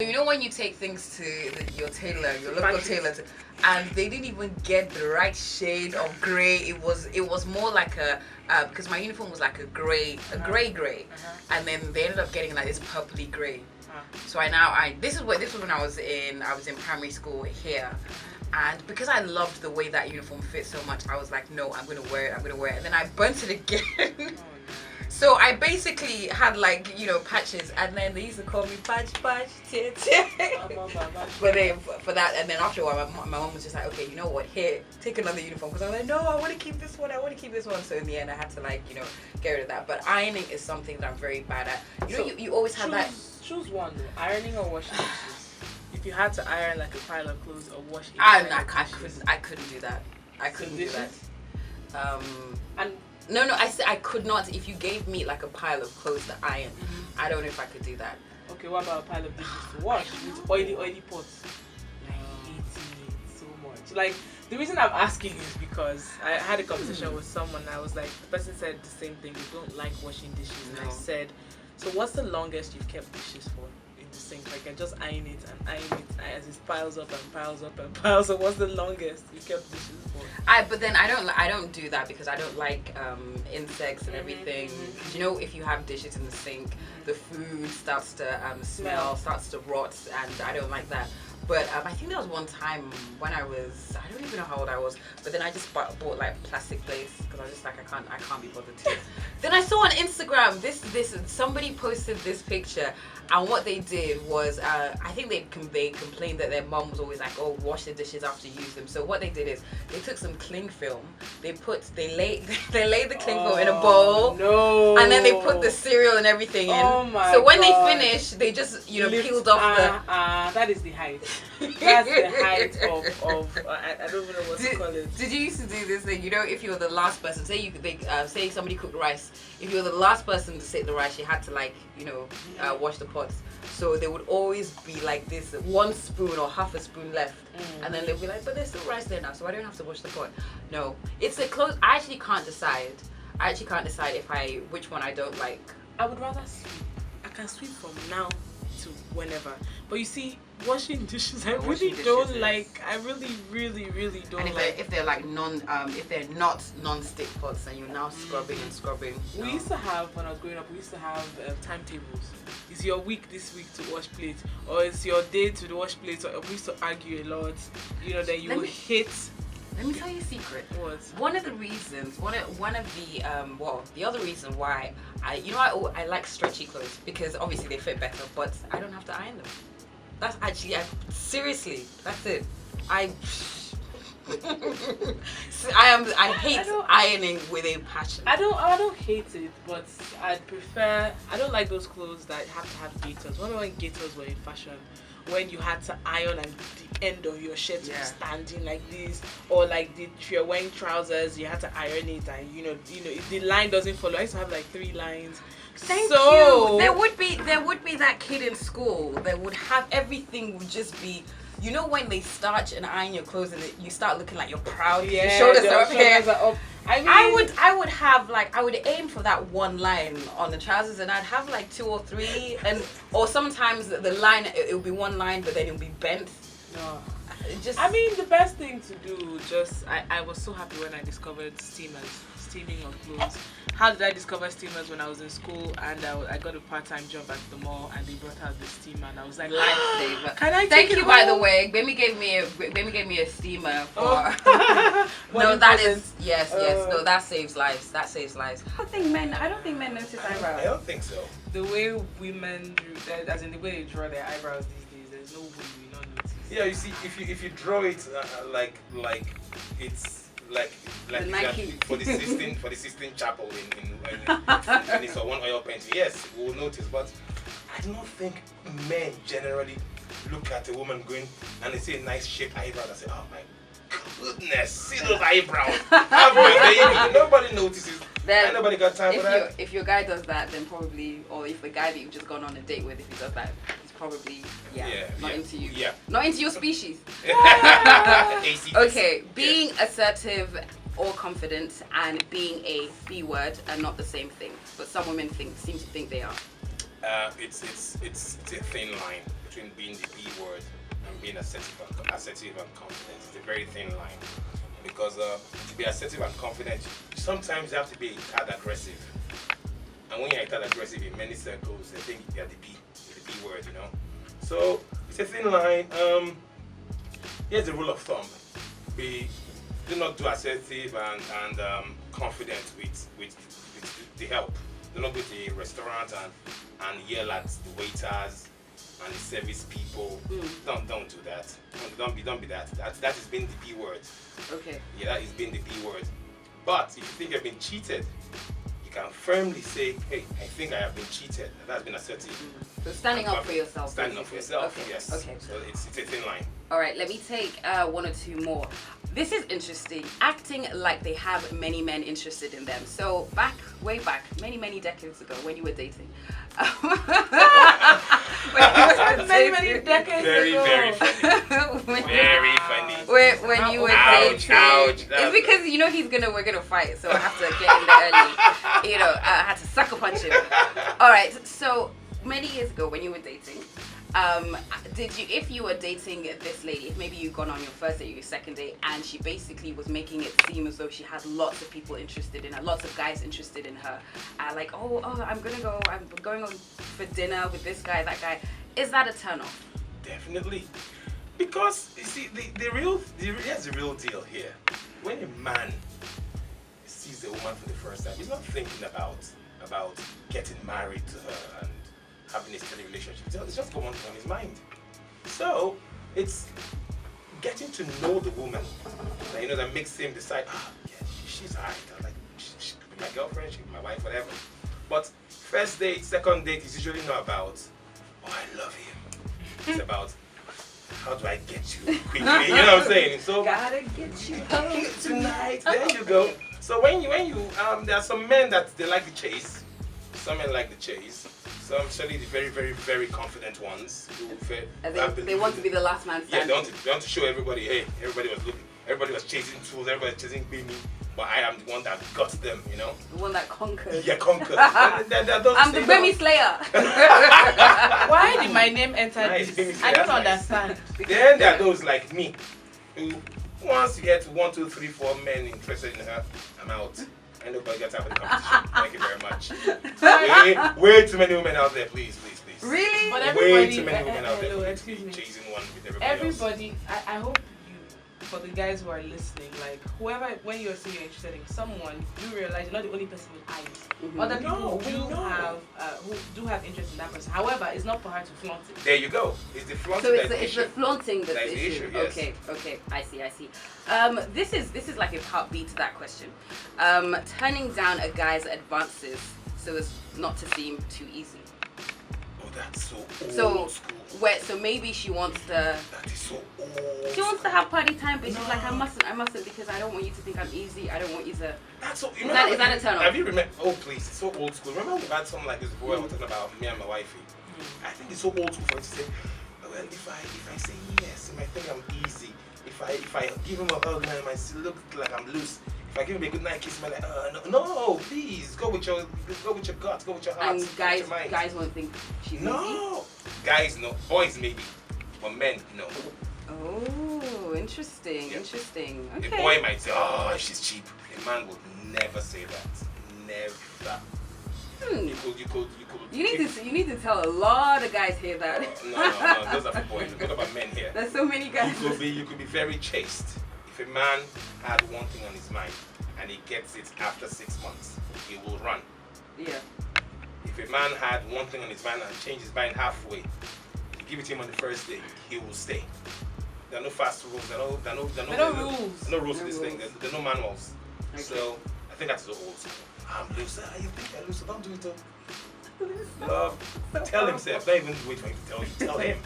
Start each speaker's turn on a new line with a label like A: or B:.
A: you know when you take things to your tailor, your local tailor, and they didn't even get the right shade of grey. It was more like a because my uniform was like a grey, and then they ended up getting like this purpley grey. So this was when I was in primary school here. And because I loved the way that uniform fit so much, I was like, no, I'm gonna wear it. And then I burnt it again. So I basically had like, patches, and then they used to call me patch, tear. But then for that, and then after a while, my mom was just like, okay, you know what, here, take another uniform. Because I was like, no, I want to keep this one. So in the end, I had to get rid of that. But ironing is something that I'm very bad at. You always have that.
B: Choose one though, ironing or washing dishes. If you had to iron like a pile of clothes or wash it,
A: I couldn't do that. I couldn't do that.
B: And
A: no, I said I could not. If you gave me like a pile of clothes to iron, I don't know if I could do that.
B: Okay, what about a pile of dishes to wash with oily pots? I hate it so much. Like, the reason I'm asking is because I had a conversation with someone. I was like, the person said the same thing. They don't like washing dishes, and I said, so what's the longest you've kept dishes for in the sink? Like, I just iron it as it piles up and piles up and piles up. What's the longest you kept dishes for?
A: But then I don't do that because I don't like insects and everything. If you have dishes in the sink, the food starts to smell, starts to rot, and I don't like that. But I think there was one time when I don't even know how old I was, but then I just bought like plastic plates because I was just like, I can't be bothered to. Then I saw on Instagram somebody posted this picture, and what they did was I think they complained that their mom was always like, oh, wash the dishes after you use them. So what they did is they took some cling film, they laid the cling film in a bowl, and then they put the cereal and everything in.
B: Oh my
A: so when
B: God.
A: they finished, they just peeled off
B: that is the height. That's the height of I don't even know what to call it.
A: Did you used to do this thing? If you were the last person, say somebody cooked rice. If you were the last person to sit the rice, you had to wash the pots. So there would always be like this 1 spoon or half a spoon left, and then they'd be like, but there's still rice there now, so I don't have to wash the pot. No, it's a close. I actually can't decide. Which one I don't like.
B: I would rather sweep. I can sweep from now to whenever. But you see, washing dishes, I really don't like. I really, really, really don't like.
A: If they're like if they're not non-stick pots, and you're now scrubbing and scrubbing. No.
B: We used to have, when I was growing up, we used to have timetables. Is your week this week to wash plates, or is your day to wash plates? Or we used to argue a lot. Then you hit.
A: Let me tell you a secret.
B: What?
A: One of the reasons, the other reason why I like stretchy clothes, because obviously they fit better, but I don't have to iron them. That's actually, seriously, that's it. I hate ironing with a passion.
B: I don't hate it, but I don't like those clothes that have to have gaiters. Remember when gaiters were in fashion? When you had to iron and the end of your shirt was standing like this, or like if you're wearing trousers, you had to iron it, and if the line doesn't follow, I used to have like 3 lines.
A: Thank you. There would be that kid in school that would have everything would just be. When they starch and iron your clothes and you start looking like you're proud, your shoulders are up here. I would aim for that 1 line on the trousers, and I'd have like 2 or 3, or sometimes the line it would be 1 line, but then it would be bent.
B: No. The best thing to do, I was so happy when I discovered steaming of clothes. How did I discover steamers? When I was in school, and I got a part-time job at the mall, and they brought out the steamer, and I was like,
A: lifesaver.
B: Can I
A: Thank
B: take
A: you,
B: it
A: by
B: home?
A: the way. Gbemi gave me a steamer for.
B: No,
A: that is yes. No, that saves lives. That saves lives. I don't think men notice eyebrows.
C: I don't think so.
B: The way women as in the way they draw their eyebrows these days, there's no way we not notice.
C: Yeah, you see, if you draw it like it's like for the Sistine Chapel and it's a 1 oil painting, yes, we'll notice. But I do not think men generally look at a woman going and they see a nice shaped eyebrow and say, oh my goodness, see those eyebrows. Nobody notices.
A: Then
C: nobody got time for that.
A: If your guy does that, then probably, or if the guy that you've just gone on a date with, if he does that, he's probably not into you. Yeah. Not into your species. Okay, being assertive or confident and being a B word are not the same thing, but some women seem to think they are.
C: It's a thin line between being the B word and being assertive and confident. It's a very thin line. Because to be assertive and confident, sometimes you have to be a tad aggressive. And when you're a tad aggressive in many circles, they think you're the B word, you know. So it's a thin line. Here's the rule of thumb: do not do assertive and confident with the help. Do not go to a restaurant and yell at the waiters and the service people. Don't do that. Don't be that. That is being the B word.
A: Okay.
C: Yeah, that is being the B word. But if you think you've been cheated, you can firmly say, hey, I think I have been cheated. That's been assertive.
A: So standing up for yourself.
C: Standing up for yourself,
A: Okay.
C: yes.
A: Okay.
C: So it's a thin line.
A: All right, let me take one or two more. This is interesting. Acting like they have many men interested in them. So way back, many decades ago, when you were dating.
B: Many decades ago.
C: Very funny. Very funny.
A: When you were dating.
C: Ouch.
A: It's because we're gonna fight, so I have to get in there early. I had to sucker punch him. All right, so many years ago when you were dating, if you were dating this lady, if maybe you'd gone on your first date or your second date, and she basically was making it seem as though she had lots of people interested in her, lots of guys interested in her, like, I'm going on for dinner with this guy, that guy, is that a turn off?
C: Definitely. Because, you see, here's the real deal here. When a man sees a woman for the first time, he's not thinking about getting married to her and having a steady relationship. It's just going on his mind. So it's getting to know the woman that makes him decide, she's alright. Like, she could be my girlfriend, she could be my wife, whatever. But first date, second date is usually not about, I love him. It's about, how do I get you quickly? You know what I'm saying? So
A: Gotta get you home
C: tonight. There you go. So when you there are some men that they like the chase. Some men like the chase. Some, especially the very, very, very confident ones who
A: they want to be the last man standing.
C: Yeah, they want to show everybody, hey, everybody was looking, everybody was chasing Toolz, everybody was chasing Gbemi, but I am the one that got them, you know?
A: The one that conquered.
C: Yeah, conquered.
A: I'm the Gbemi Slayer.
B: Why did my name enter
C: Nice, Gbemi
B: this?
C: Slayer,
B: I don't
C: that's nice.
B: understand.
C: Then there are those like me, who once you get 1, 2, 3, 4 men interested in her, I'm out. And nobody gets out of the competition. Thank you very much. Way too many women out there, please.
A: Really?
B: But
C: Way too many women out there.
B: Hello, excuse me.
C: Chasing one with everybody else.
B: I hope for the guys who are listening, like when you're saying you're interested in someone, you realize you're not the only person with eyes.
A: Mm-hmm.
B: Other people who do have interest in that person. However, it's not for her to flaunt it.
C: There you go. It's the flaunting.
A: So it's the flaunting that's the issue.
C: Yes.
A: Okay. I see. This is like a part B to that question. Turning down a guy's advances so as not to seem too easy.
C: Oh, that's so old school.
A: So maybe she wants to.
C: That is so old.
A: She wants to have party time, but she's like, I mustn't because I don't want you to think I'm easy. I don't want you to.
C: That's so.
A: Is that a turn off?
C: Have you remember? Oh please, it's so old school. Remember we had something like this before. I was talking about me and my wifey. I think it's so old school for her to say, well, if I say yes, he might think I'm easy. If I give him a hug, man, it might look like I'm loose. If I give him a good night kiss, man, like, no, please go with your gut, go with your heart.
A: And guys won't think she's easy.
C: No, guys no, boys maybe, but men no.
A: Oh, interesting.
C: Yeah.
A: Interesting.
C: The
A: Okay.
C: boy might say, oh, she's cheap. A man would never say that. Never. You could.
A: You need to tell a lot of guys here that.
C: No. Those are for boys. We're talking about men here.
A: There's so many guys.
C: You could be very chaste. If a man had one thing on his mind and he gets it after 6 months, he will run.
A: Yeah.
C: If a man had one thing on his mind and changed his mind halfway, you give it to him on the first day, he will stay. There are no fast rules. There are no rules. No rules to this thing. There are no manuals.
A: Okay.
C: So I think that's the old school. I'm loose. You think you're loose? Don't do it. Love. Tell himself. Don't even wait for him to tell you. Tell him.